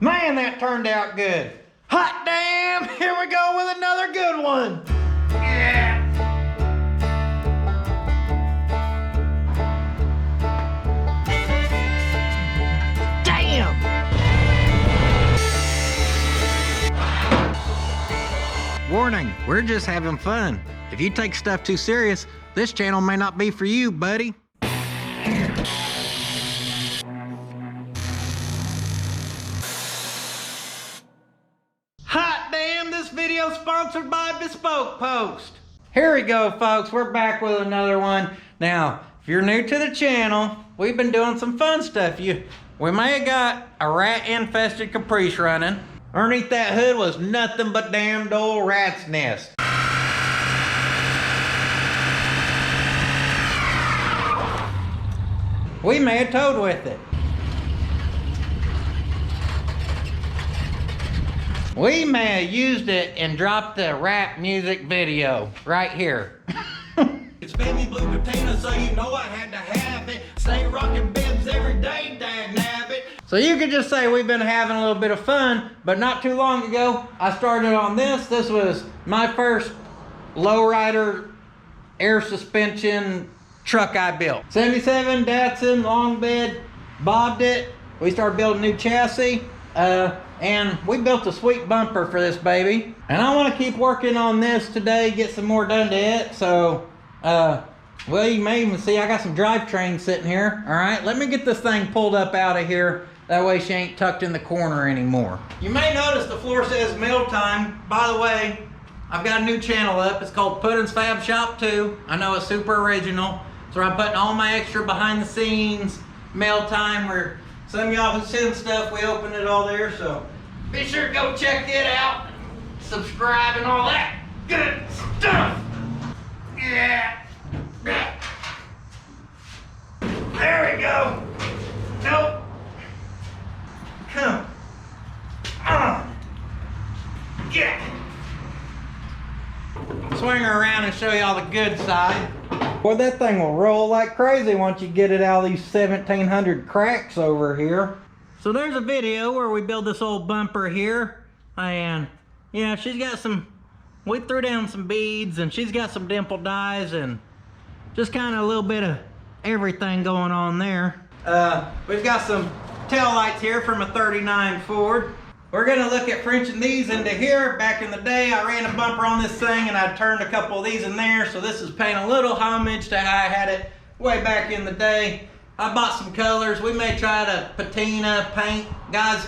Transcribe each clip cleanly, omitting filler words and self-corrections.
Man, that turned out good. Hot damn, here we go with another good one. Yeah. Damn. Warning, we're just having fun. If you take stuff too serious, this channel may not be for you, buddy. Hot damn, this video sponsored by Bespoke Post. Here we go, folks. We're back with another one. Now, if you're new to the channel, we've been doing some fun stuff. We may have got a rat-infested Caprice running. Underneath that hood was nothing but damned old rat's nest. We may have towed with it. We may have used it and dropped the rap music video right here. It's baby blue patina, so you know I had to have it. Stay rocking bibs every day, dag nabbit. So you could just say we've been having a little bit of fun, but not too long ago, I started on this. This was my first lowrider air suspension truck I built. 77 Datsun, long bed, bobbed it. We started building a new chassis. And we built a sweet bumper for this baby. And I want to keep working on this today, get some more done to it. So, well, you may even see I got some drivetrain sitting here. All right, let me get this thing pulled up out of here. That way she ain't tucked in the corner anymore. You may notice the floor says meal time. By the way, I've got a new channel up. It's called PUDDIN'S too. I know it's super original. So I'm putting all my extra behind the scenes, meal time, where some of y'all who send stuff, we open it all there. So be sure to go check it out, subscribe and all that good stuff. Yeah. There we go. Nope. Come on. Yeah. Swing her around and show y'all the good side. Boy, that thing will roll like crazy once you get it out of these 1,700 cracks over here. So there's a video where we build this old bumper here. And, yeah, she's got some, we threw down some beads and she's got some dimple dies and just kind of a little bit of everything going on there. We've got some tail lights here from a 39 Ford. We're gonna look at Frenching these into here. Back in the day, I ran a bumper on this thing and I turned a couple of these in there. So this is paying a little homage to how I had it way back in the day. I bought some colors. We may try to patina, paint. Guys,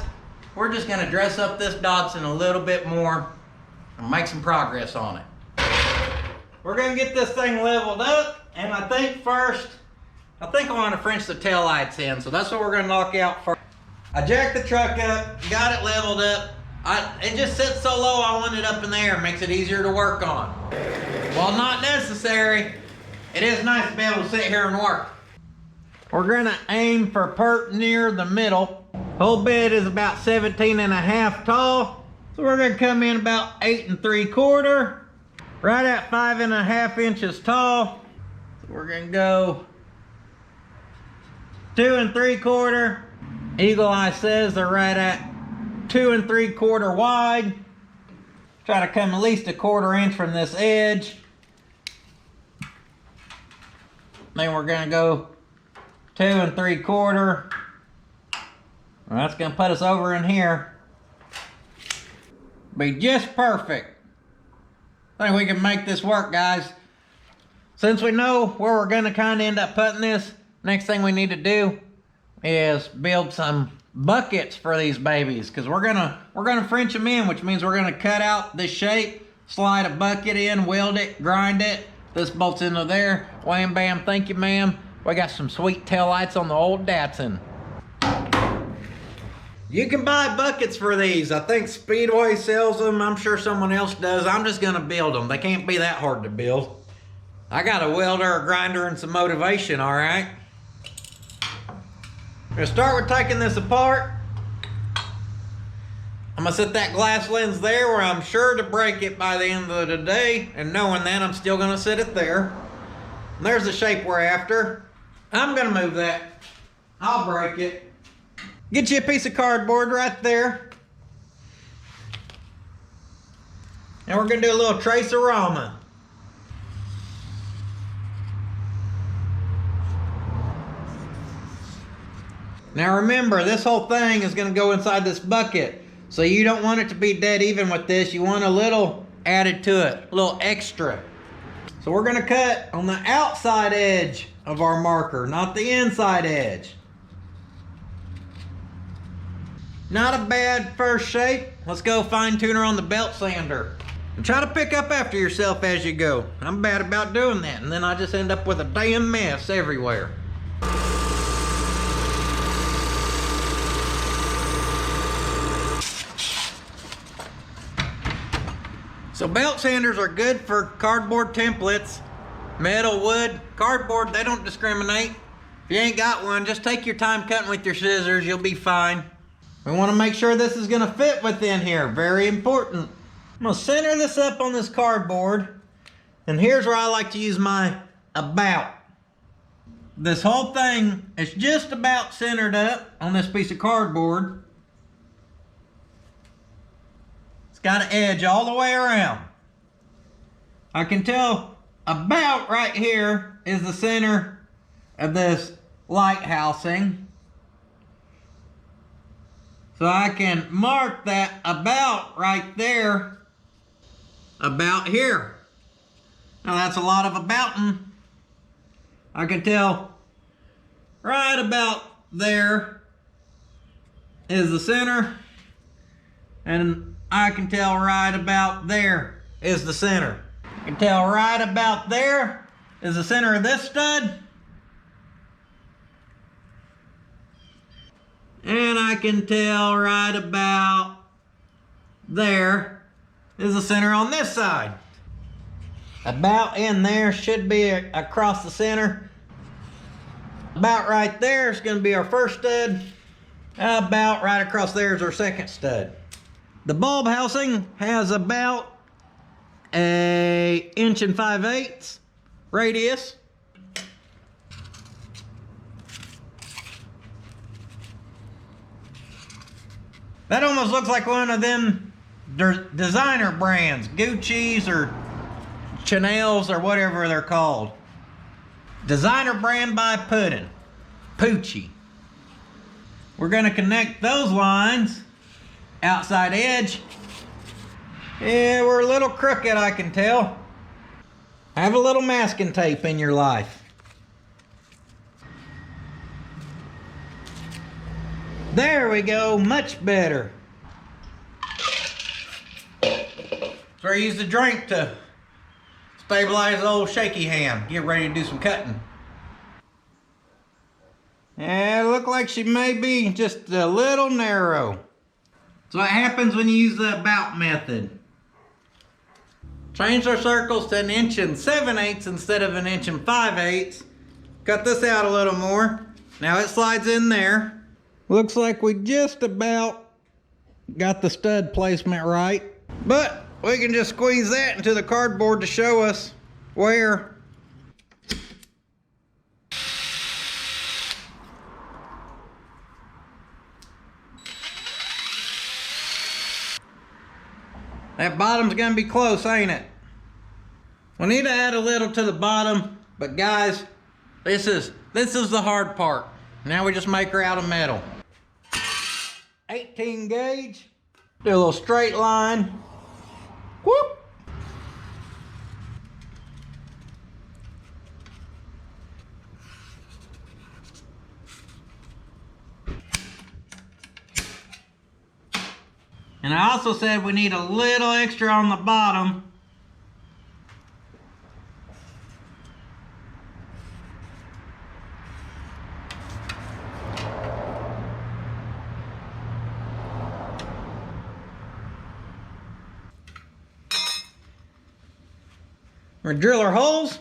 we're just gonna dress up this Datsun a little bit more and make some progress on it. We're gonna get this thing leveled up. And I think first, I wanna French the tail lights in. So that's what we're gonna knock out first. I jacked the truck up, got it leveled up. It just sits so low, I want it up in the air. Makes it easier to work on. While not necessary, it is nice to be able to sit here and work. We're gonna aim for pert near the middle. Whole bed is about 17.5 tall. So we're gonna come in about 8 3/4, right at 5.5 inches tall. So we're gonna go 2 3/4. Eagle Eye says they're right at 2 3/4 wide. Try to come at least 1/4 inch from this edge. Then we're gonna go 2 3/4. Well, that's gonna put us over in here. Be just perfect. I think we can make this work, guys. Since we know where we're gonna kind of end up putting this, next thing we need to do is build some buckets for these babies, because we're gonna French them in, which means we're gonna cut out this shape, slide a bucket in, weld it, grind it. This bolts into there. Wham bam, thank you ma'am. We got some sweet tail lights on the old Datsun. You can buy buckets for these. I think Speedway sells them. I'm sure someone else does. I'm just gonna build them. They can't be that hard to build. I got a welder, a grinder, and some motivation, all right? We're gonna start with taking this apart. I'm gonna set that glass lens there where I'm sure to break it by the end of the day, and knowing that, I'm still gonna set it there. And there's the shape we're after. I'm gonna move that. I'll break it. Get you a piece of cardboard right there. And we're gonna do a little trace-a-rama. Now remember, this whole thing is gonna go inside this bucket. So you don't want it to be dead even with this. You want a little added to it, a little extra. So we're gonna cut on the outside edge of our marker, not the inside edge. Not a bad first shape. Let's go fine tune her on the belt sander. And try to pick up after yourself as you go. I'm bad about doing that, and then I just end up with a damn mess everywhere. So belt sanders are good for cardboard templates. Metal, wood, cardboard, they don't discriminate. If you ain't got one, just take your time cutting with your scissors, you'll be fine. We want to make sure this is gonna fit within here, very important. I'm gonna center this up on this cardboard, and here's where I like to use my about. This whole thing is just about centered up on this piece of cardboard. It's got an edge all the way around. I can tell about right here is the center of this light housing. So I can mark that about right there, about here. Now that's a lot of abouting. I can tell right about there is the center, and I can tell right about there is the center. I can tell right about there is the center of this stud. And I can tell right about there is the center on this side. About in there should be across the center. About right there is going to be our first stud. About right across there is our second stud. The bulb housing has about an 1 5/8 inch radius. That almost looks like one of them designer brands, Gucci's or Chanel's or whatever they're called. Designer brand by Puddin', Poochie. We're gonna connect those lines, outside edge. Yeah, we're a little crooked, I can tell. Have a little masking tape in your life. There we go, much better. So I use the drink to stabilize the old shaky hand. Get ready to do some cutting. Yeah, it looked like she may be just a little narrow. So what happens when you use the about method? Change our circles to 1 7/8 inches instead of 1 5/8 inches. Cut this out a little more. Now it slides in there. Looks like we just about got the stud placement right, but we can just squeeze that into the cardboard to show us where. That bottom's gonna be close, ain't it? We need to add a little to the bottom, but guys, this is the hard part. Now we just make her out of metal. 18 gauge, do a little straight line. Whoop! And I also said we need a little extra on the bottom. We're gonna drill our holes.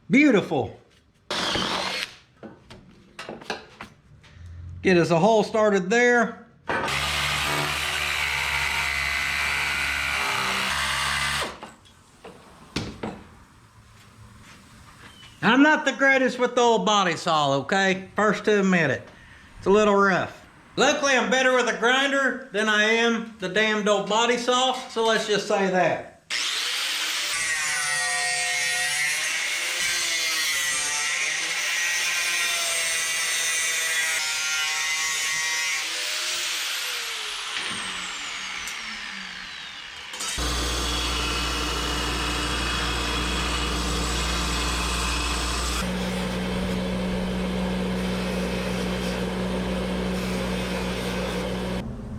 Beautiful. Get us a hole started there. I'm not the greatest with the old body saw, okay? First to admit it. It's a little rough. Luckily, I'm better with a grinder than I am the damned old body saw, so let's just say that.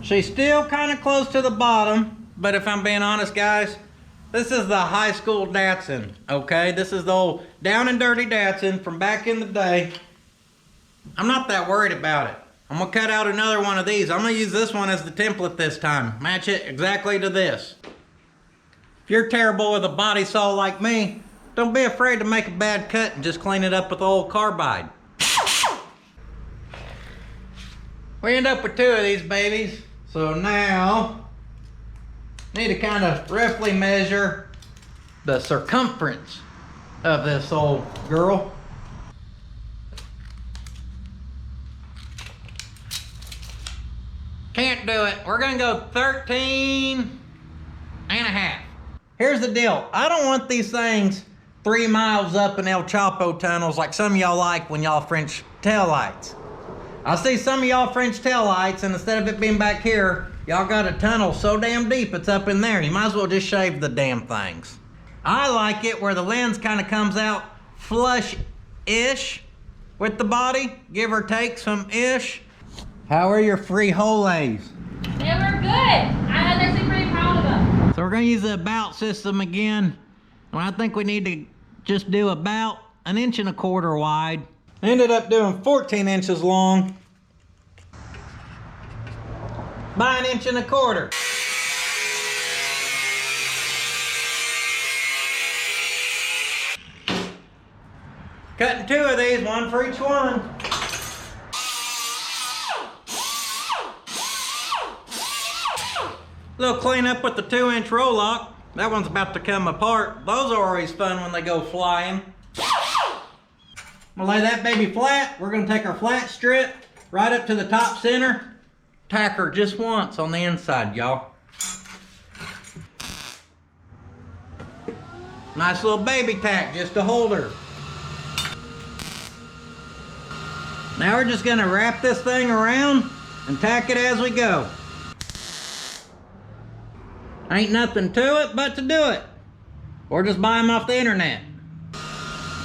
She's still kind of close to the bottom, but if I'm being honest, guys, this is the high school Datsun, okay? This is the old down and dirty Datsun from back in the day. I'm not that worried about it. I'm gonna cut out another one of these. I'm gonna use this one as the template this time. Match it exactly to this. If you're terrible with a body saw like me, don't be afraid to make a bad cut and just clean it up with old carbide. We end up with 2 of these babies. So now, need to kind of roughly measure the circumference of this old girl. Can't do it. We're gonna go 13 and a half. Here's the deal. I don't want these things 3 miles up in El Chapo tunnels like some of y'all like when y'all French tail lights. I see some of y'all French tail lights, and instead of it being back here, y'all got a tunnel so damn deep it's up in there. You might as well just shave the damn things. I like it where the lens kind of comes out flush-ish with the body, give or take some ish. How are your frijoles? They were good. I was actually pretty proud of them. So we're gonna use the about system again. And I think we need to just do about 1.25 inches wide. I ended up doing 14 inches long by 1.25 inches. Cutting 2 of these, 1 for each one. Little cleanup with the 2-inch roll lock. That one's about to come apart. Those are always fun when they go flying. I'm gonna lay that baby flat. We're gonna take our flat strip right up to the top center. Tack her just once on the inside, y'all. Nice little baby tack just to hold her. Now we're just gonna wrap this thing around and tack it as we go. Ain't nothing to it but to do it. Or just buy them off the internet.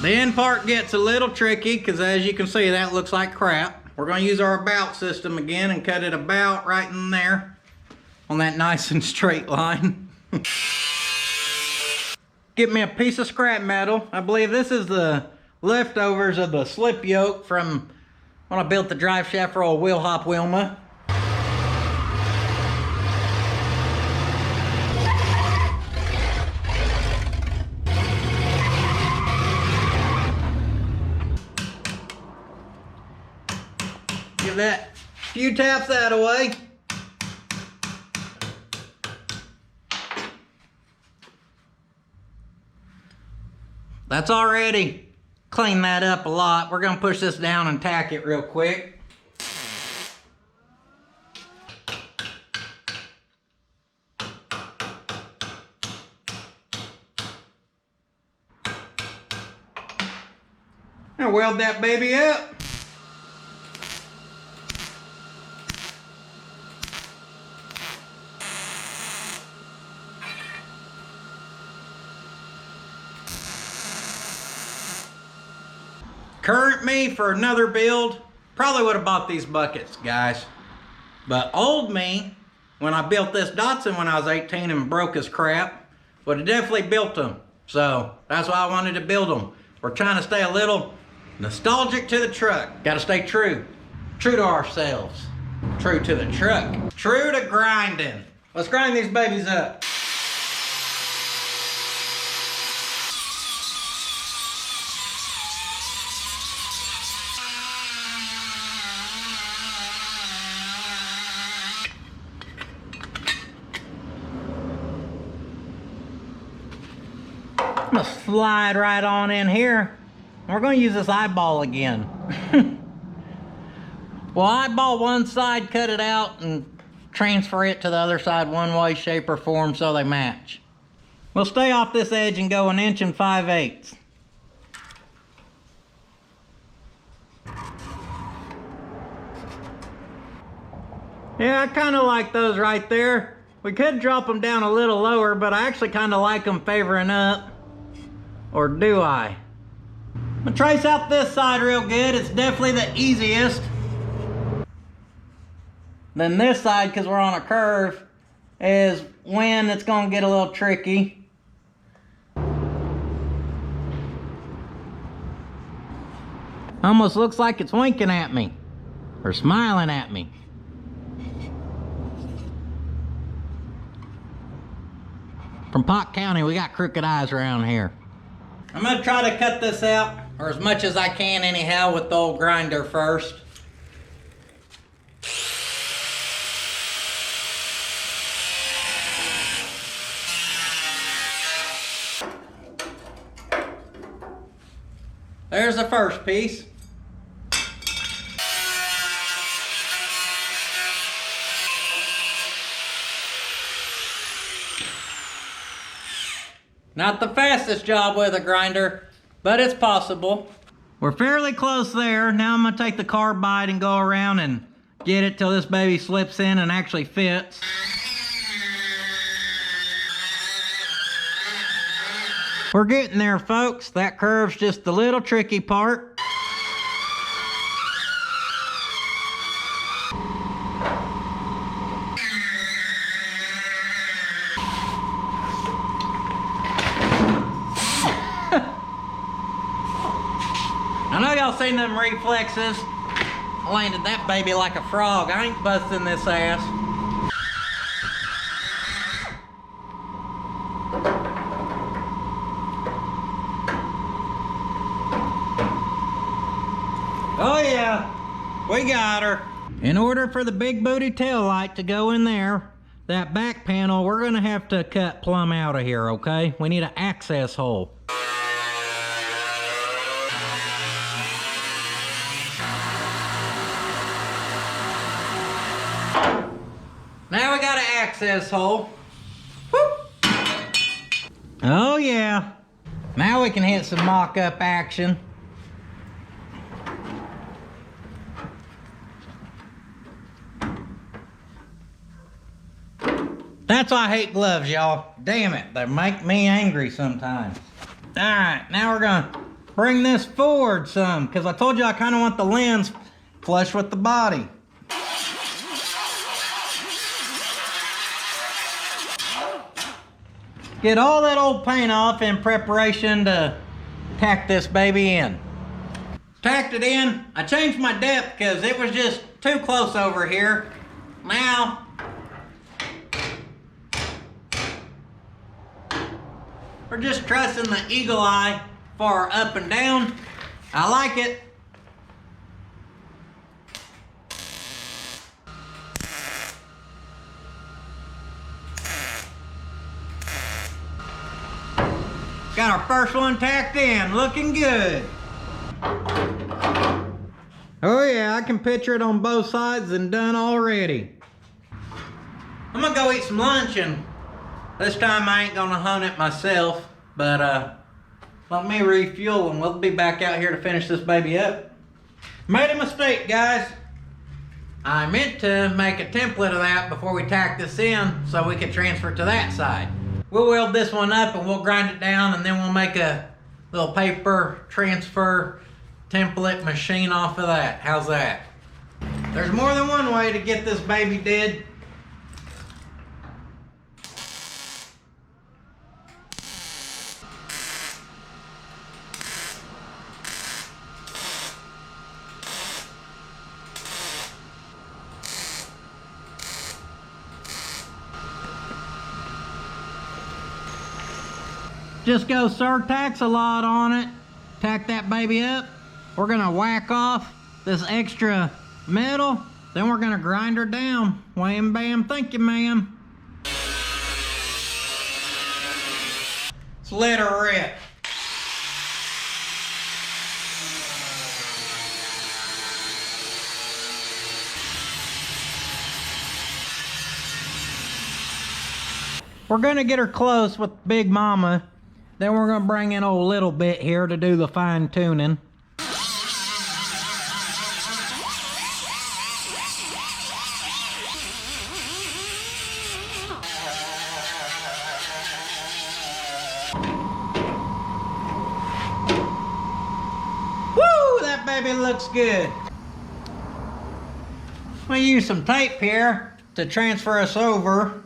The end part gets a little tricky because as you can see that looks like crap. We're going to use our about system again and cut it about right in there on that nice and straight line. Get me a piece of scrap metal. I believe this is the leftovers of the slip yoke from when I built the drive shaft for old Wheel Hop Wilma. Give that few taps that away. That's already cleaned that up a lot. We're gonna push this down and tack it real quick. Now weld that baby up. Current me for another build, probably would have bought these buckets, guys. But old me, when I built this Datsun when I was 18 and broke his crap, would have definitely built them. So that's why I wanted to build them. We're trying to stay a little nostalgic to the truck. Got to stay true. True to ourselves. True to the truck. True to grinding. Let's grind these babies up. I'm gonna slide right on in here We're gonna use this eyeball again. Well, eyeball one side, cut it out, and transfer it to the other side one way, shape, or form so they match. We'll stay off this edge and go 1 5/8 inches. Yeah, I kind of like those right there. We could drop them down a little lower, but I actually kind of like them favoring up. Or do I? I'm gonna trace out this side real good. It's definitely the easiest. Then this side, because we're on a curve, is when it's gonna get a little tricky. Almost looks like it's winking at me. Or smiling at me. From Pot County, we got crooked eyes around here. I'm gonna try to cut this out, or as much as I can anyhow, with the old grinder first. There's the first piece. Not the fastest job with a grinder, but it's possible. We're fairly close there. Now I'm gonna take the carbide and go around and get it till this baby slips in and actually fits. We're getting there, folks. That curve's just the little tricky part. I know y'all seen them reflexes. I landed that baby like a frog. I ain't busting this ass. Oh yeah, we got her. In order for the big booty tail light to go in there, that back panel, we're gonna have to cut plumb out of here, okay? We need an access hole. Now we got an access hole. Woo. Oh yeah. Now we can hit some mock-up action. That's why I hate gloves, y'all. Damn it, they make me angry sometimes. All right, now we're gonna bring this forward some, because I told you I kind of want the lens flush with the body. Get all that old paint off in preparation to tack this baby in. Tacked it in. I changed my depth because it was just too close over here. Now, we're just trussing the eagle eye for up and down. I like it. Got our first one tacked in, looking good. Oh yeah, I can picture it on both sides and done already. I'm gonna go eat some lunch, and this time I ain't gonna hunt it myself, but let me refuel and we'll be back out here to finish this baby up. Made a mistake, guys. I meant to make a template of that before we tack this in so we could transfer it to that side. We'll weld this one up and we'll grind it down, and then we'll make a little paper transfer template machine off of that. How's that? There's more than one way to get this baby did. Just go Surtax a lot on it. Tack that baby up. We're gonna whack off this extra metal. Then we're gonna grind her down. Wham bam, thank you ma'am. Let's let her rip. We're gonna get her close with Big Mama. Then we're gonna bring in old Little Bit here to do the fine tuning. Woo, that baby looks good. We'll use some tape here to transfer us over.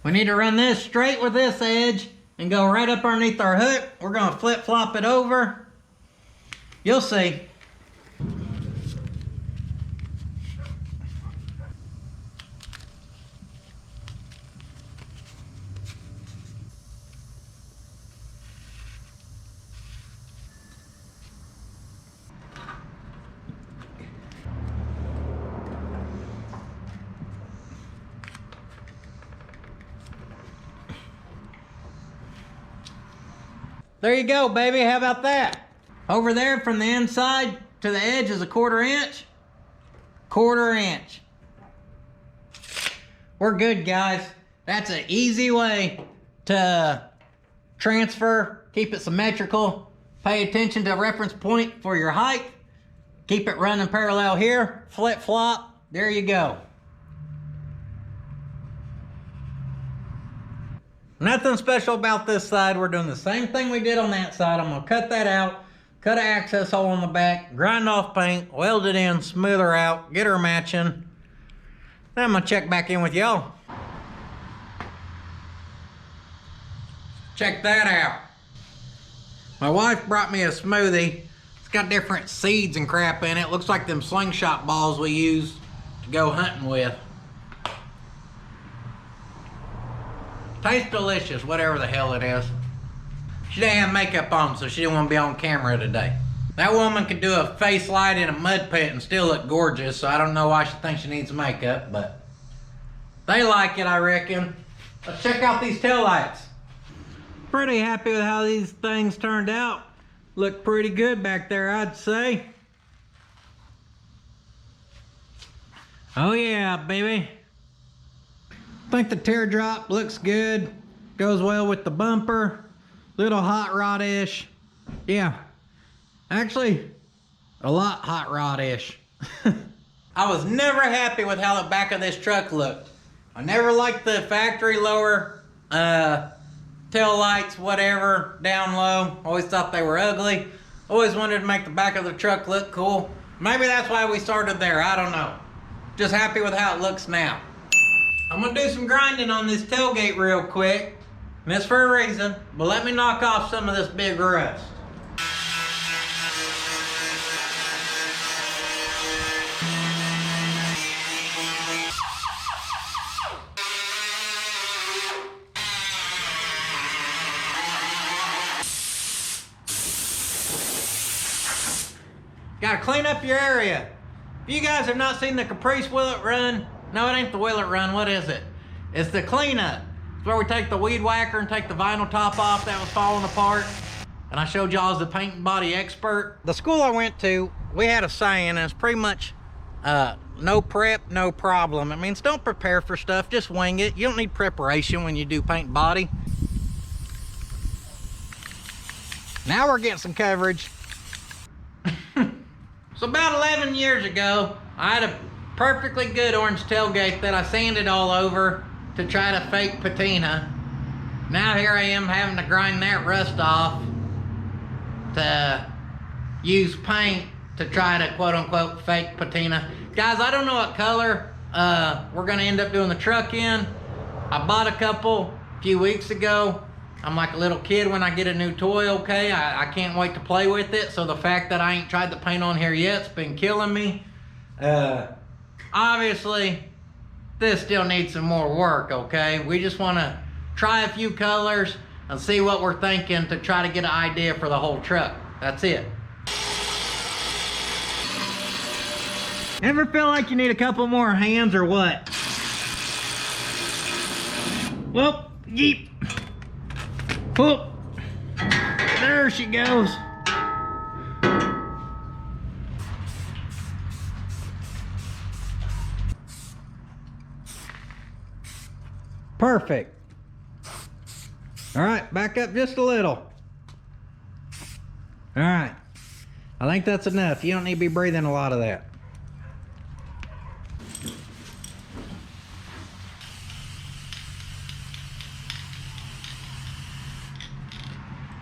We need to run this straight with this edge and go right up underneath our hook. We're gonna flip flop it over. You'll see. There you go, baby. How about that? Over there from the inside to the edge is a 1/4 inch. 1/4 inch. We're good, guys. That's an easy way to transfer, keep it symmetrical, pay attention to a reference point for your height, keep it running parallel here, flip flop, there you go. Nothing special about this side. We're doing the same thing we did on that side. I'm gonna cut that out, cut an access hole on the back, grind off paint, weld it in, smooth her out, get her matching. Then I'm gonna check back in with y'all. Check that out. My wife brought me a smoothie. It's got different seeds and crap in it. Looks like them slingshot balls we use to go hunting with. Tastes delicious, whatever the hell it is. She didn't have makeup on, so she didn't want to be on camera today. That woman could do a face light in a mud pit and still look gorgeous, so I don't know why she thinks she needs makeup, but they like it, I reckon. Let's check out these taillights. Pretty happy with how these things turned out. Look pretty good back there, I'd say. Oh yeah, baby. I think the teardrop looks good. Goes well with the bumper. Little hot rod-ish. Yeah. Actually, a lot hot rod-ish. I was never happy with how the back of this truck looked. I never liked the factory lower tail lights, whatever, down low. Always thought they were ugly. Always wanted to make the back of the truck look cool. Maybe that's why we started there, I don't know. Just happy with how it looks now. I'm gonna do some grinding on this tailgate real quick. And it's for a reason, but let me knock off some of this big rust. Gotta clean up your area. If you guys have not seen the Caprice Willet Run, no, it ain't the Willet Run, what is it? It's the cleanup. It's where we take the weed whacker and take the vinyl top off that was falling apart. And I showed y'all as the paint and body expert. The school I went to, we had a saying, and it's pretty much no prep, no problem. It means don't prepare for stuff, just wing it. You don't need preparation when you do paint and body. Now we're getting some coverage. So about 11 years ago, I had a perfectly good orange tailgate that I sanded all over to try to fake patina. Now here I am having to grind that rust off to use paint to try to quote unquote fake patina. Guys, I don't know what color we're gonna end up doing the truck in. I bought a couple a few weeks ago. I'm like a little kid when I get a new toy, okay? I can't wait to play with it. So the fact that I ain't tried the paint on here yet's been killing me. Obviously, this still needs some more work, okay? We just wanna try a few colors and see what we're thinking to try to get an idea for the whole truck. That's it. Ever feel like you need a couple more hands or what? Well, yeep. Whoop. There she goes. Perfect. All right, back up just a little. All right, I think that's enough. You don't need to be breathing a lot of that.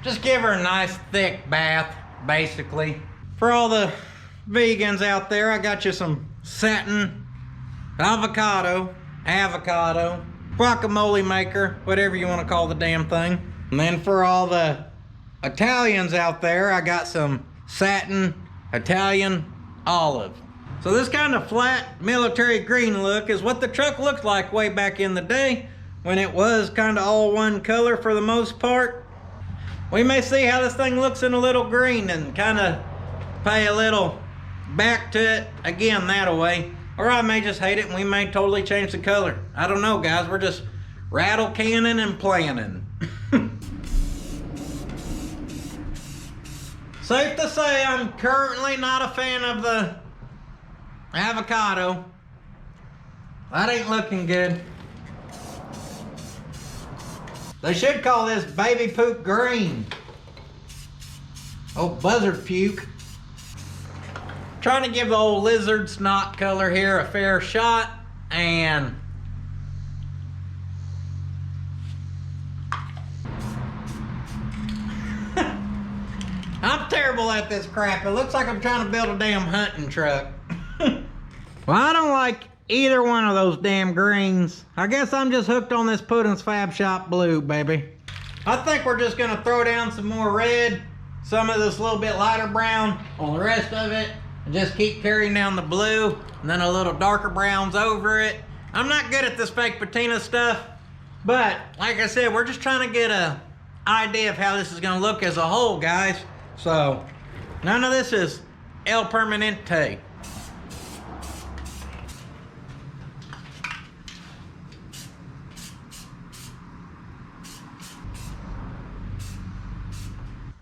Just give her a nice thick bath, basically. For all the vegans out there, I got you some satin avocado, guacamole maker, whatever you want to call the damn thing. And then for all the Italians out there, I got some satin Italian olive. So this kind of flat military green look is what the truck looked like way back in the day when it was kind of all one color for the most part. We may see how this thing looks in a little green and kind of pay a little back to it again that way. Or I may just hate it and we may totally change the color. I don't know, guys. We're just rattle canning and planning. Safe to say I'm currently not a fan of the avocado. That ain't looking good. They should call this baby poop green. Oh, buzzard puke. Trying to give the old lizard snot color here a fair shot, and I'm terrible at this crap. It looks like I'm trying to build a damn hunting truck. Well, I don't like either one of those damn greens. I guess I'm just hooked on this Puddin'S Fab Shop blue, baby. I think we're just gonna throw down some more red, some of this little bit lighter brown on the rest of it, and just keep carrying down the blue, and then a little darker browns over it. I'm not good at this fake patina stuff, but like I said, we're just trying to get a idea of how this is gonna look as a whole, guys. So, none of this is El Permanente.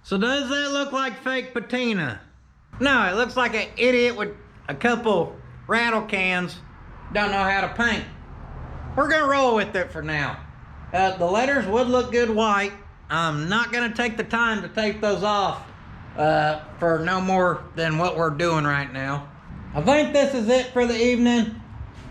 So does that look like fake patina? No, it looks like an idiot with a couple rattle cans, don't know how to paint. We're gonna roll with it for now. The letters would look good white. I'm not gonna take the time to tape those off for no more than what we're doing right now. I think this is it for the evening.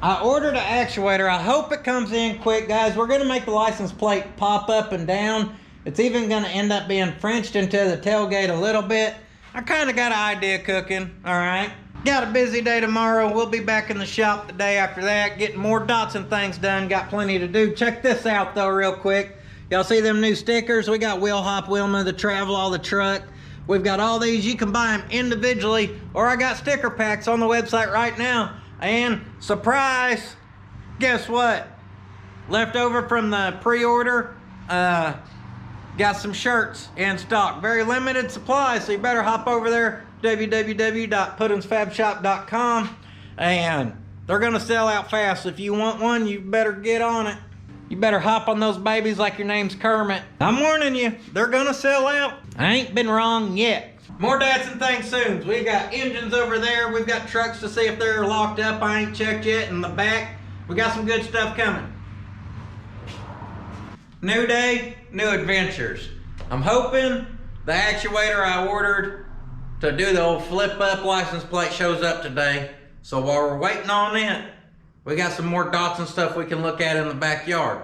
I ordered an actuator. I hope it comes in quick, guys. We're gonna make the license plate pop up and down. It's even gonna end up being Frenched into the tailgate a little bit. I kinda got an idea cooking, all right? Got a busy day tomorrow. We'll be back in the shop the day after that, getting more Datsun things done. Got plenty to do. Check this out though real quick. Y'all see them new stickers? We got Wheel Hop Wilma, the Travel, all the truck. We've got all these. You can buy them individually, or I got sticker packs on the website right now. And surprise, guess what? Left over from the pre-order, got some shirts in stock. Very limited supply, so you better hop over there, www.puddins.fab.shop.com, and they're gonna sell out fast. If you want one, you better get on it. You better hop on those babies like your name's Kermit. I'm warning you, they're gonna sell out. I ain't been wrong yet. More Datsun things soon. We got engines over there. We've got trucks to see if they're locked up. I ain't checked yet. In the back, we got some good stuff coming. New day, new adventures. I'm hoping the actuator I ordered to do the old flip up license plate shows up today. So while we're waiting on it, we got some more Datsun stuff we can look at in the backyard.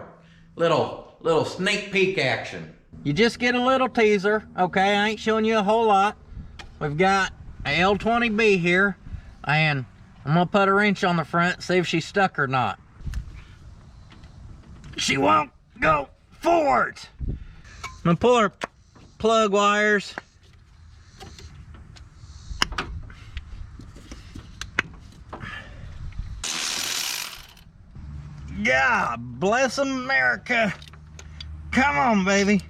Little sneak peek action. You just get a little teaser, okay? I ain't showing you a whole lot. We've got a L20B here, and I'm gonna put a wrench on the front, see if she's stuck or not. She won't go forward. I'm gonna pull her plug wires. God bless America. Come on, baby.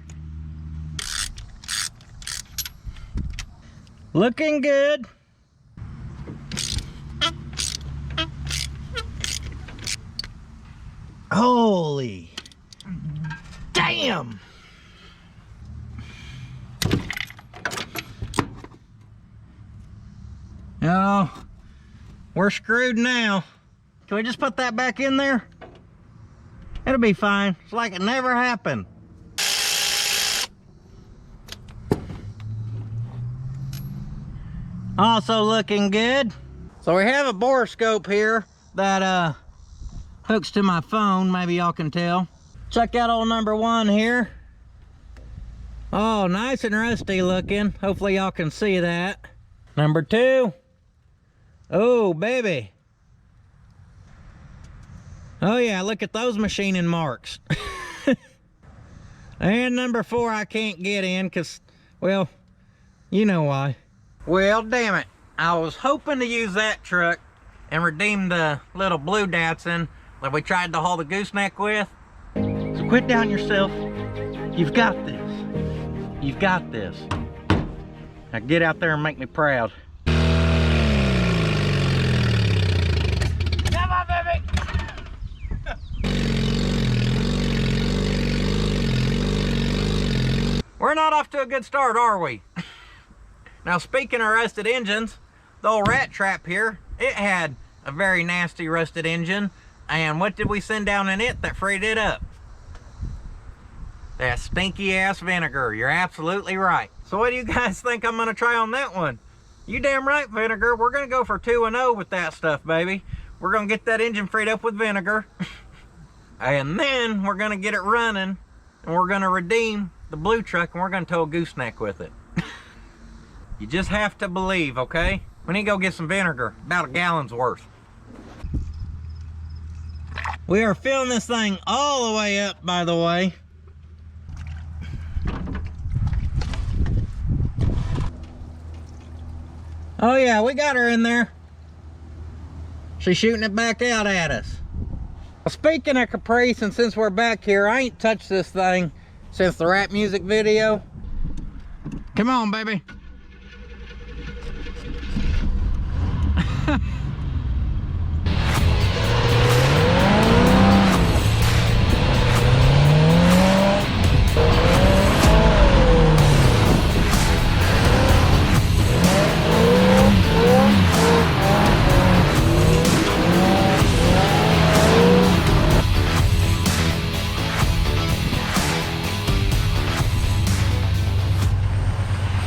Looking good. Holy damn. Oh, we're screwed now. Can we just put that back in there? It'll be fine. It's like it never happened. Also looking good. So we have a borescope here that hooks to my phone. Maybe y'all can tell. Check out old number 1 here. Oh, nice and rusty looking. Hopefully y'all can see that. Number 2. Oh, baby. Oh yeah, look at those machining marks. And number 4 I can't get in because, well, you know why. Well, damn it. I was hoping to use that truck and redeem the little blue Datsun that we tried to haul the gooseneck with. So quit down yourself. You've got this. You've got this. Now get out there and make me proud. Come on, baby! We're not off to a good start, are we? Now, speaking of rusted engines, the old rat trap here, it had a very nasty rusted engine. And what did we send down in it that freed it up? That stinky ass vinegar. You're absolutely right. So what do you guys think I'm gonna try on that one? You damn right, vinegar. We're gonna go for 2-0 with that stuff, baby. We're gonna get that engine freed up with vinegar. And then we're gonna get it running, and we're gonna redeem the blue truck, and we're gonna tow a gooseneck with it. You just have to believe, okay? We need to go get some vinegar, about a gallon's worth. We are filling this thing all the way up, by the way. Oh yeah, we got her in there. She's shooting it back out at us. Speaking of Caprice, and since we're back here, I ain't touched this thing since the rap music video. Come on, baby.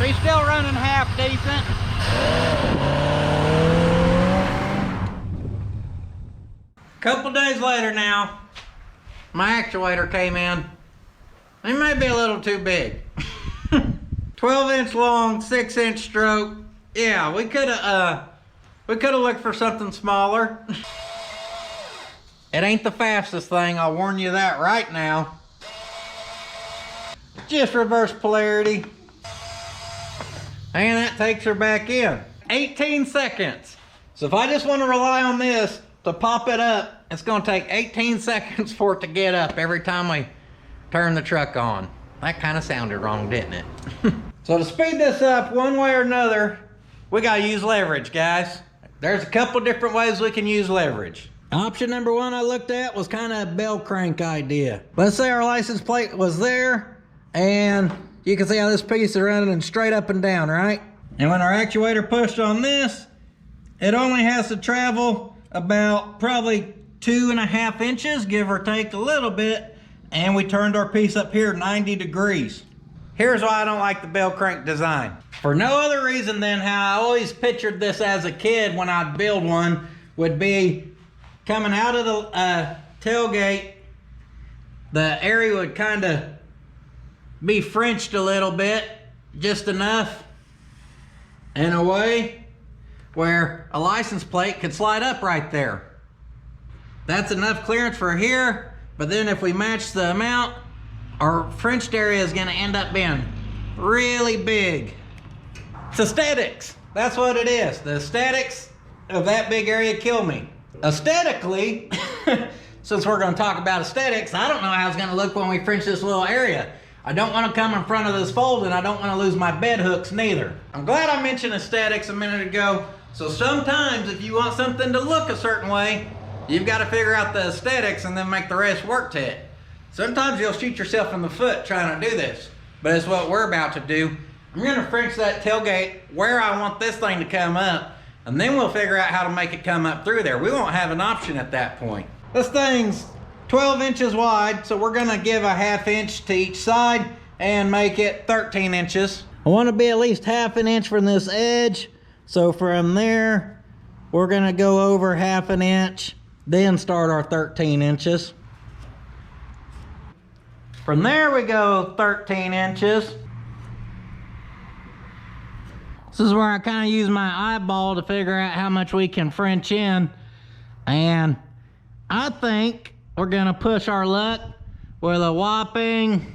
She's still running half decent. Couple days later now, my actuator came in. It may be a little too big. 12-inch long, 6-inch stroke. Yeah, we could have looked for something smaller. It ain't the fastest thing, I'll warn you that right now. Just reverse polarity. And that takes her back in. 18 seconds. So if I just want to rely on this to pop it up, it's going to take 18 seconds for it to get up every time we turn the truck on. That kind of sounded wrong, didn't it? So to speed this up one way or another, we got to use leverage, guys. There's a couple different ways we can use leverage. Option number 1 I looked at was kind of a bell crank idea. Let's say our license plate was there, and you can see how this piece is running straight up and down, right? And when our actuator pushed on this, it only has to travel about probably 2.5 inches, give or take a little bit, and we turned our piece up here 90 degrees. Here's why I don't like the bell crank design. For no other reason than how I always pictured this as a kid when I'd build one, would be coming out of the tailgate, the area would kind of be Frenched a little bit, just enough in a way where a license plate could slide up right there. That's enough clearance for here, but then if we match the amount, our Frenched area is gonna end up being really big. It's aesthetics, that's what it is. The aesthetics of that big area kill me. Aesthetically, since we're gonna talk about aesthetics, I don't know how it's gonna look when we French this little area. I don't want to come in front of this fold, and I don't want to lose my bed hooks neither. I'm glad I mentioned aesthetics a minute ago. So sometimes if you want something to look a certain way, you've got to figure out the aesthetics and then make the rest work to it. Sometimes you'll shoot yourself in the foot trying to do this, but it's what we're about to do. I'm going to French that tailgate where I want this thing to come up, and then we'll figure out how to make it come up through there. We won't have an option at that point. This thing's 12 inches wide, so we're gonna give a 1/2 inch to each side and make it 13 inches. I want to be at least 1/2 inch from this edge, so from there we're gonna go over 1/2 inch, then start our 13 inches. From there we go 13 inches. This is where I kind of use my eyeball to figure out how much we can French in. And I think we're gonna push our luck with a whopping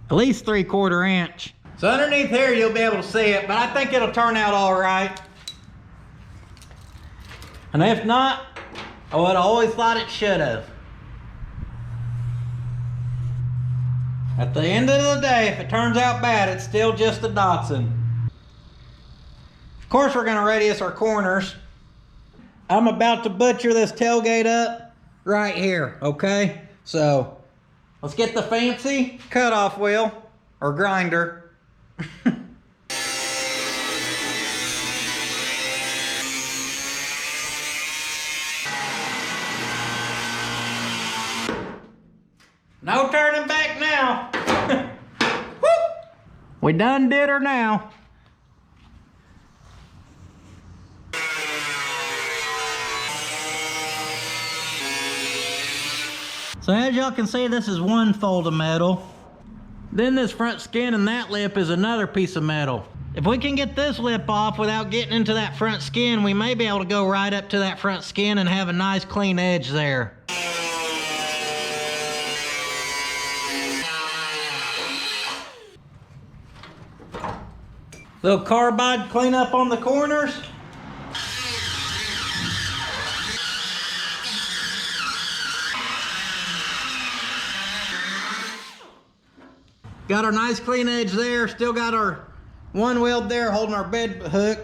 at least 3/4 inch. So underneath here you'll be able to see it, but I think it'll turn out all right. And if not, I would have always thought it should have. At the end of the day, if it turns out bad, it's still just a Datsun. Of course, we're gonna radius our corners. I'm about to butcher this tailgate up right here, okay? So, let's get the fancy cutoff wheel, or grinder. No turning back now. Woo! We done did her now. So as y'all can see, this is one fold of metal. Then this front skin and that lip is another piece of metal. If we can get this lip off without getting into that front skin, we may be able to go right up to that front skin and have a nice clean edge there. Little carbide cleanup on the corners. Got our nice clean edge there. Still got our one weld there holding our bed hook.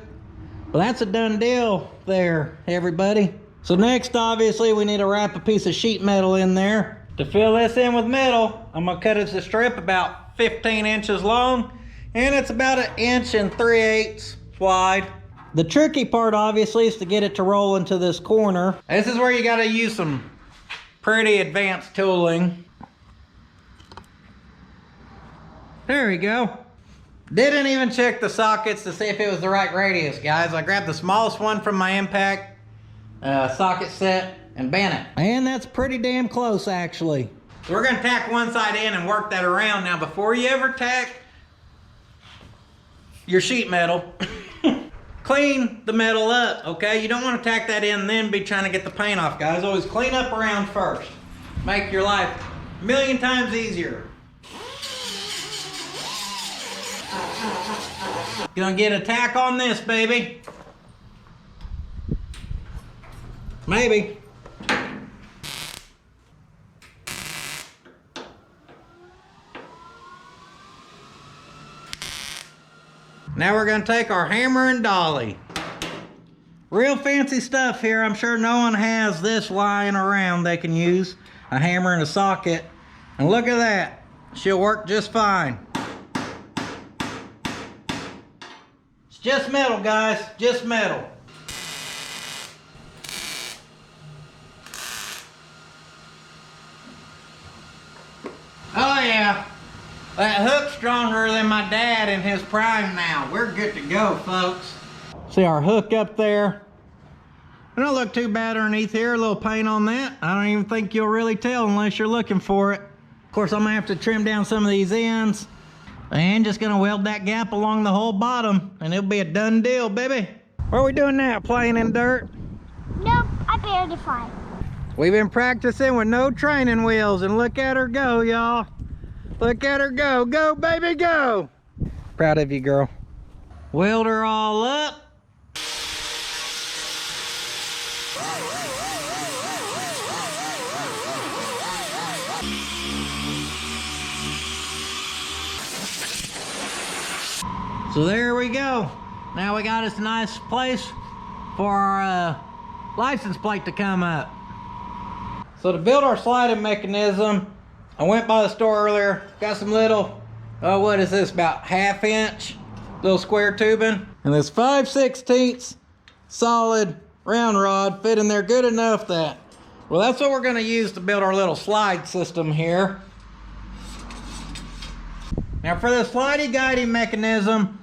Well, that's a done deal there, everybody. So next, obviously, we need to wrap a piece of sheet metal in there. To fill this in with metal, I'm gonna cut us a strip about 15 inches long, and it's about 1 3/8 inches wide. The tricky part, obviously, is to get it to roll into this corner. This is where you gotta use some pretty advanced tooling. There we go. Didn't even check the sockets to see if it was the right radius, guys. I grabbed the smallest one from my impact socket set and bent it. And that's pretty damn close, actually. So we're gonna tack one side in and work that around. Now, before you ever tack your sheet metal, clean the metal up, okay? You don't want to tack that in and then be trying to get the paint off, guys. Always clean up around first. Make your life a million times easier. Gonna get a tack on this, baby. Maybe. Now we're gonna take our hammer and dolly. Real fancy stuff here. I'm sure no one has this lying around they can use. A hammer and a socket. And look at that. She'll work just fine. It's just metal, guys. Just metal. Oh yeah. That hook's stronger than my dad in his prime now. We're good to go, folks. See our hook up there? It don't look too bad underneath here. A little paint on that. I don't even think you'll really tell unless you're looking for it. Of course, I'm gonna have to trim down some of these ends. And just gonna weld that gap along the whole bottom, and it'll be a done deal, baby. What are we doing now? Playing in dirt? Nope, I barely fly. We've been practicing with no training wheels, and look at her go, y'all. Look at her go. Go, baby, go. Proud of you, girl. Weld her all up. So there we go. Now we got us a nice place for our license plate to come up. So to build our sliding mechanism, I went by the store earlier, got some little, what is this, about 1/2 inch little square tubing. And this 5/16 solid round rod fit in there good enough that, well, that's what we're gonna use to build our little slide system here. Now for the slidey guidey mechanism,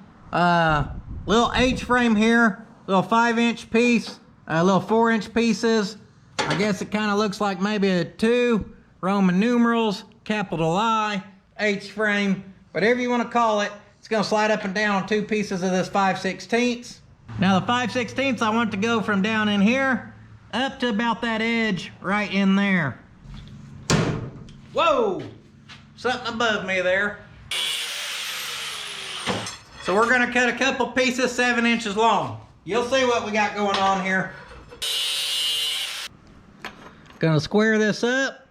little H-frame here, little 5-inch piece, little 4-inch pieces. I guess it kind of looks like maybe a 2, Roman numerals, capital I, H-frame, whatever you want to call it. It's going to slide up and down on 2 pieces of this 5/16. Now the 5/16 I want to go from down in here up to about that edge right in there. Whoa! Something above me there. So we're going to cut a couple pieces 7 inches long. You'll see what we got going on here. Gonna square this up,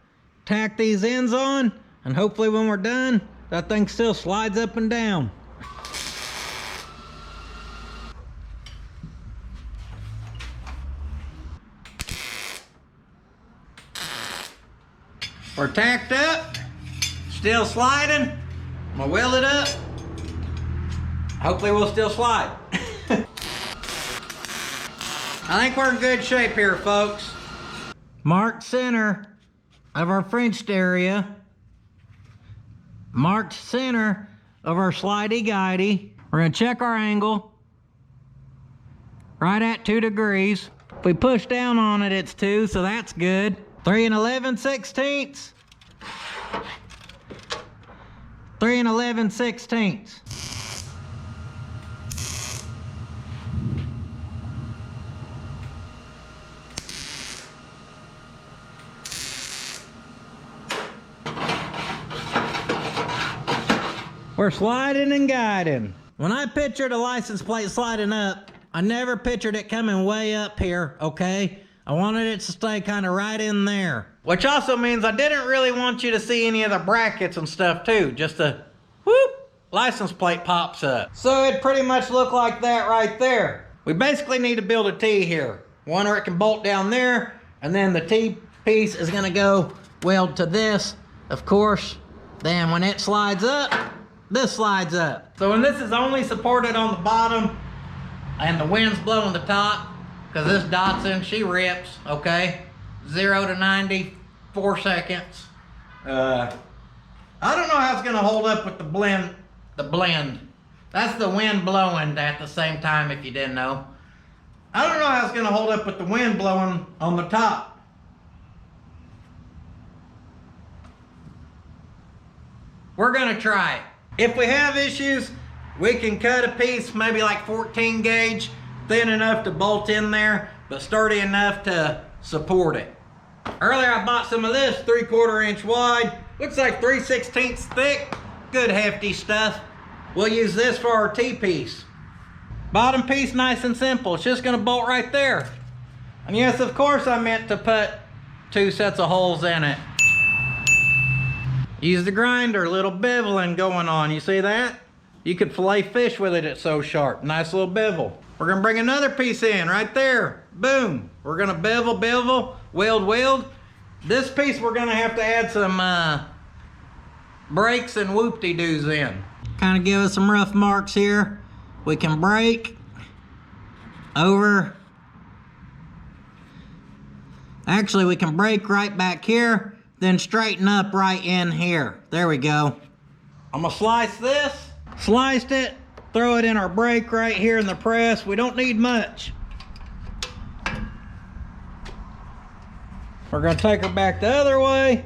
tack these ends on, and hopefully when we're done, that thing still slides up and down. We're tacked up, still sliding. I'm gonna weld it up. Hopefully we'll still slide. I think we're in good shape here, folks. Marked center of our Frenched area. Marked center of our slidey guidey. We're gonna check our angle. Right at 2 degrees. If we push down on it, it's 2, so that's good. 3 11/16. 3 11/16. We're sliding and guiding. When I pictured a license plate sliding up, I never pictured it coming way up here, okay? I wanted it to stay kind of right in there. Which also means I didn't really want you to see any of the brackets and stuff too. Just a whoop, license plate pops up. So it pretty much looked like that right there. We basically need to build a T here. One where it can bolt down there, and then the T piece is gonna go weld to this, of course. Then when it slides up, this slides up. So when this is only supported on the bottom and the wind's blowing the top, because this Datsun, she rips, okay? 0 to 90, 4 seconds. I don't know how it's gonna hold up with the blend. That's the wind blowing at the same time, if you didn't know. I don't know how it's gonna hold up with the wind blowing on the top. We're gonna try it. If we have issues, we can cut a piece, maybe like 14 gauge, thin enough to bolt in there, but sturdy enough to support it. Earlier I bought some of this, 3/4 inch wide, looks like 3/16 thick, good hefty stuff. We'll use this for our T-piece. Bottom piece, nice and simple, it's just gonna bolt right there. And yes, of course I meant to put 2 sets of holes in it. Use the grinder, little beveling going on, you see that? You could fillet fish with it, it's so sharp. Nice little bevel. We're gonna bring another piece in right there. Boom. We're gonna bevel, weld. This piece we're gonna have to add some brakes and whoop-de-doos in. Kind of give us some rough marks here. We can brake over. Actually, we can brake right back here, then straighten up right in here. There we go. I'm gonna slice this. Sliced it, throw it in our brake right here in the press. We don't need much. We're gonna take her back the other way.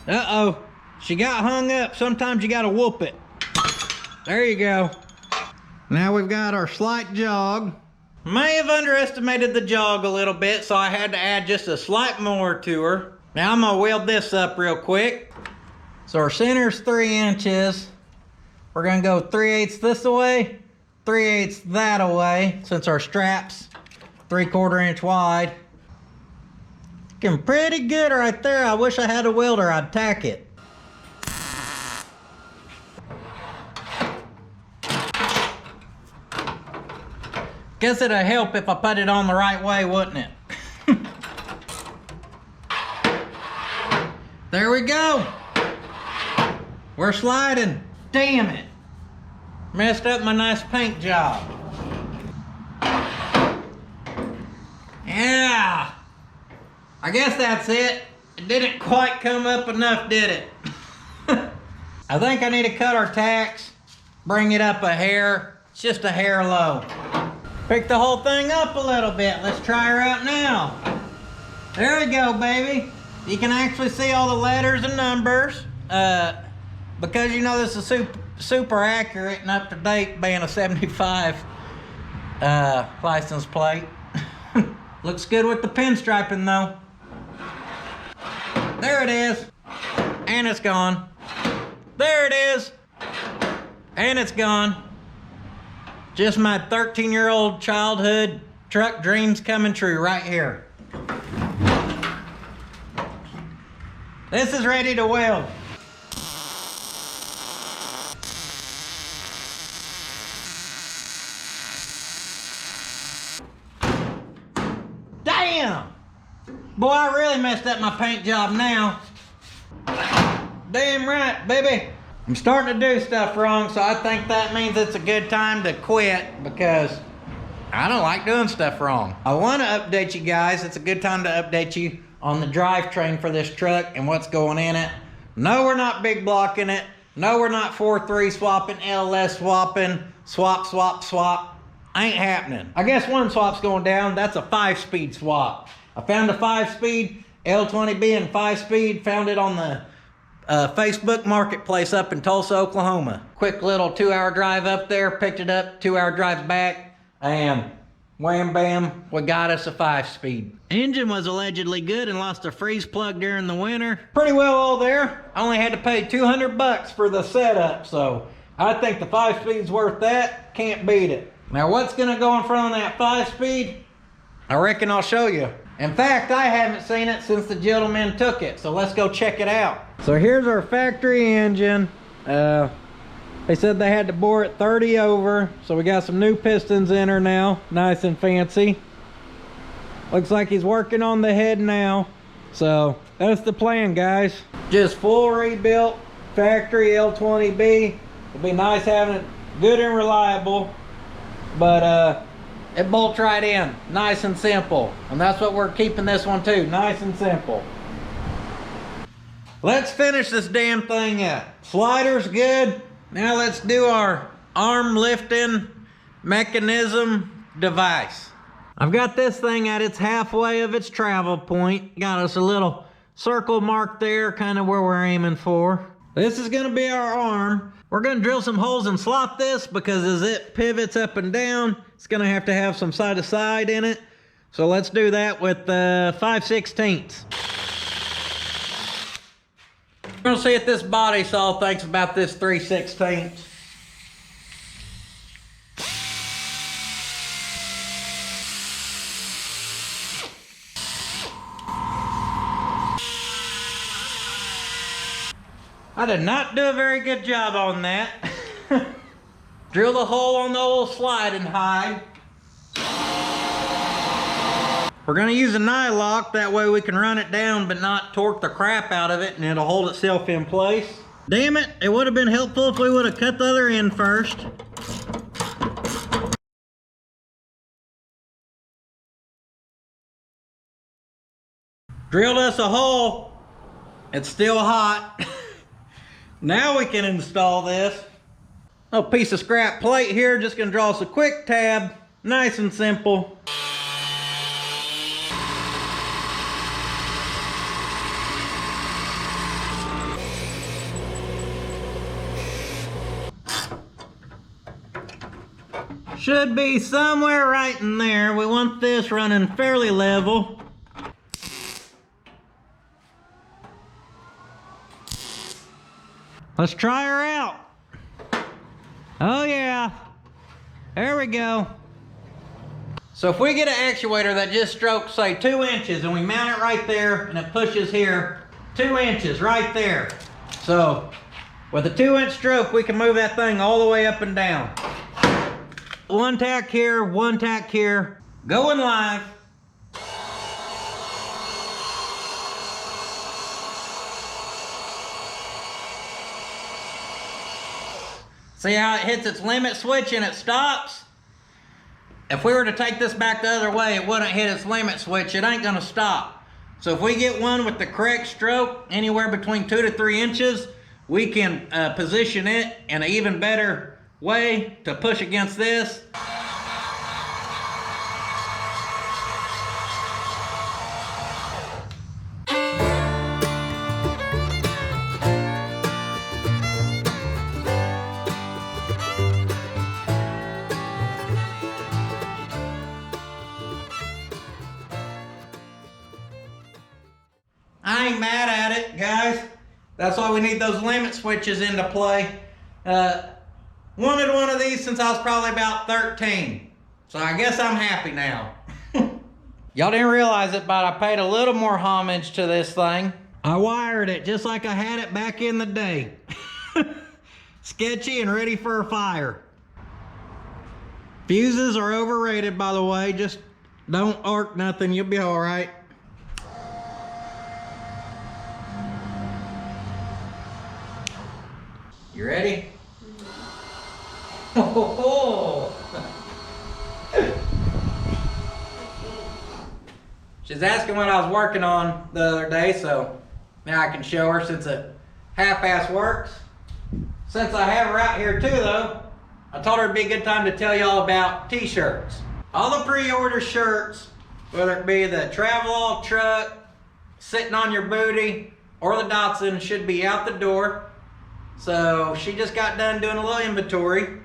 Uh-oh, she got hung up. Sometimes you gotta whoop it. There you go. Now we've got our slight jog. May have underestimated the jog a little bit, so I had to add just a slight more to her. Now I'm gonna weld this up real quick. So our center's 3 inches. We're gonna go 3/8 this way, 3/8 that away, since our strap's 3/4 inch wide. Looking pretty good right there. I wish I had a welder, I'd tack it. Guess it'd help if I put it on the right way, wouldn't it? There we go. We're sliding. Damn it. Messed up my nice paint job. Yeah. I guess that's it. It didn't quite come up enough, did it? I think I need to cut our tacks, bring it up a hair. It's just a hair low. Pick the whole thing up a little bit. Let's try her out now. There we go, baby. You can actually see all the letters and numbers. Because you know this is super accurate and up to date, being a 75 license plate. Looks good with the pinstriping though. There it is. And it's gone. There it is. And it's gone. Just my 13-year-old childhood truck dreams coming true right here. This is ready to weld. Damn! Boy, I really messed up my paint job now. Damn right, baby. I'm starting to do stuff wrong, so I think that means it's a good time to quit because I don't like doing stuff wrong. I want to update you guys. It's a good time to update you on the drivetrain for this truck and what's going in it. No, we're not big blocking it. No, we're not 4-3 swapping, LS swapping, swap. Ain't happening. I guess one swap's going down. That's a 5-speed swap. I found a 5-speed L20B and 5-speed. Found it on the Facebook Marketplace up in Tulsa, Oklahoma. Quick little 2-hour drive up there, picked it up, 2-hour drive back, and wham bam, we got us a 5-speed. Engine was allegedly good and lost a freeze plug during the winter. Pretty well all there. I only had to pay $200 for the setup, so I think the 5-speed's worth that. Can't beat it. Now what's gonna go in front of that 5-speed? I reckon I'll show you. In fact, I haven't seen it since the gentleman took it, so let's go check it out. So here's our factory engine. They said they had to bore it 30 over, so we got some new pistons in her now, nice and fancy. Looks like he's working on the head now. So that's the plan, guys. Just full rebuilt factory L20B. It'll be nice having it good and reliable, but it bolts right in, nice and simple. And that's what we're keeping this one too, nice and simple. Let's finish this damn thing up. Slider's good. Now let's do our arm lifting mechanism device. I've got this thing at its halfway of its travel point. Got us a little circle mark there, kind of where we're aiming for. This is gonna be our arm. We're gonna drill some holes and slot this because as it pivots up and down, it's gonna have to have some side to side in it. So let's do that with 5/16. We're gonna see if this body saw thinks about this 3/16. I did not do a very good job on that. Drill the hole on the old sliding hide. We're gonna use a nylock, that way we can run it down but not torque the crap out of it and it'll hold itself in place. Damn it, it would have been helpful if we would have cut the other end first. Drilled us a hole. It's still hot. Now we can install this. A piece of scrap plate here, just gonna draw us a quick tab, nice and simple. Should be somewhere right in there. We want this running fairly level. Let's try her out. Oh yeah, there we go. So if we get an actuator that just strokes, say 2 inches, and we mount it right there, and it pushes here 2 inches right there. So with a 2-inch stroke, we can move that thing all the way up and down. 1 tack here, 1 tack here, going live. See how it hits its limit switch and it stops? If we were to take this back the other way, it wouldn't hit its limit switch. It ain't gonna stop. So if we get one with the correct stroke, anywhere between 2 to 3 inches, we can position it in an even better way to push against this. I ain't mad at it, guys. That's why we need those limit switches into play. Wanted one of these since I was probably about 13. So I guess I'm happy now. Y'all didn't realize it, but I paid a little more homage to this thing. I wired it just like I had it back in the day. Sketchy and ready for a fire. Fuses are overrated, by the way. Just don't arc nothing, you'll be all right. You ready? Oh. She's asking what I was working on the other day, so now I can show her since it half-ass works. Since I have her out here too though, I told her it'd be a good time to tell y'all about t-shirts. All the pre-order shirts, whether it be the Travelall truck, sitting on your booty, or the Datsun, should be out the door. So she just got done doing a little inventory.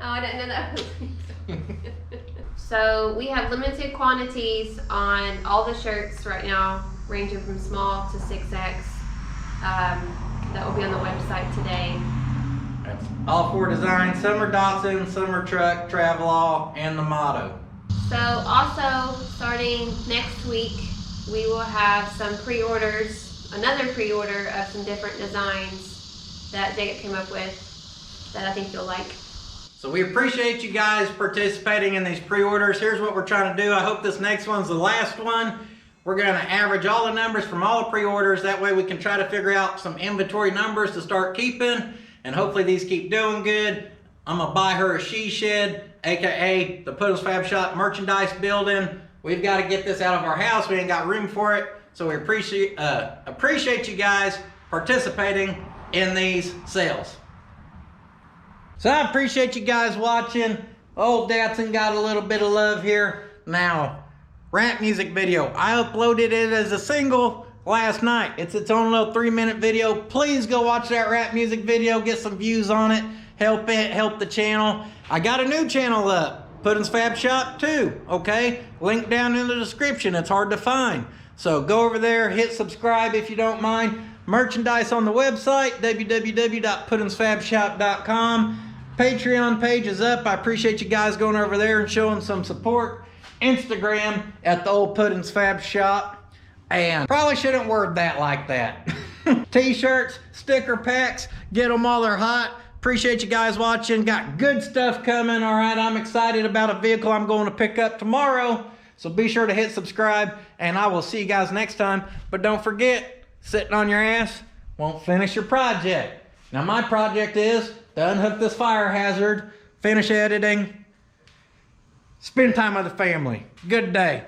Oh, I didn't know that was So we have limited quantities on all the shirts right now, ranging from small to 6X. That will be on the website today. That's all 4 designs. Some are Datsun, some are truck, Travelall, and the motto. So also starting next week, we will have some pre-orders, another pre-order of some different designs that Jacob came up with that I think you'll like. So we appreciate you guys participating in these pre-orders. Here's what we're trying to do. I hope this next one's the last one. We're gonna average all the numbers from all the pre-orders. That way we can try to figure out some inventory numbers to start keeping, and hopefully these keep doing good. I'm gonna buy her a she shed, AKA the Puddin'S Fab Shop merchandise building. We've got to get this out of our house. We ain't got room for it. So we appreciate you guys participating in these sales. So I appreciate you guys watching. Old Datsun got a little bit of love here. Now, rap music video. I uploaded it as a single last night. It's its own little 3-minute video. Please go watch that rap music video. Get some views on it. Help the channel. I got a new channel up. Puddin'S Fab Shop too, okay? Link down in the description. It's hard to find. So go over there, hit subscribe if you don't mind. Merchandise on the website, www.pudddinsfabshop.com. Patreon page is up. I appreciate you guys going over there and showing some support. Instagram at the old Puddin'S Fab Shop. And probably shouldn't word that like that. T-shirts, sticker packs, get them while they're hot. Appreciate you guys watching. Got good stuff coming, all right? I'm excited about a vehicle I'm going to pick up tomorrow. So be sure to hit subscribe, and I will see you guys next time. But don't forget, sitting on your ass won't finish your project. Now my project is to unhook this fire hazard, finish editing, spend time with the family. Good day.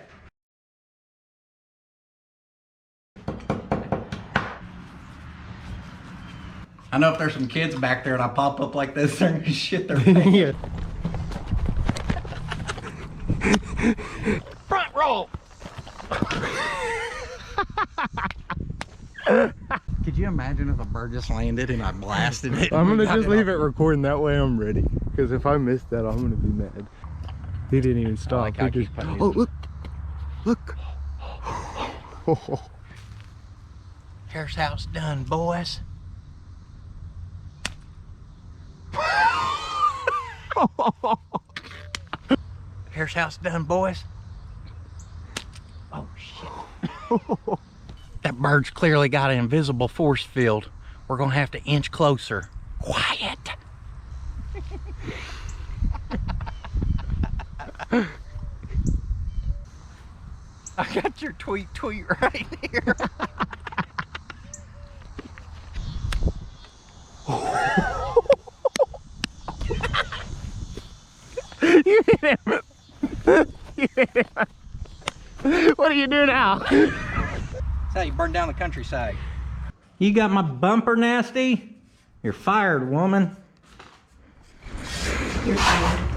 I know if there's some kids back there and I pop up like this, they're gonna shit their pants. Yeah. Front roll! Could you imagine if a bird just landed and I blasted it? I'm gonna just leave it recording, that way I'm ready. Because if I miss that, I'm gonna be mad. He didn't even stop. Like he just... Oh, look! Look! Here's how it's done, boys. Here's how it's done, boys. Oh shit. That bird's clearly got an invisible force field. We're gonna have to inch closer. Quiet. I got your tweet right here. You hit him. You hit him. What do you do now? That's how you burn down the countryside. You got my bumper nasty? You're fired, woman. You're fired.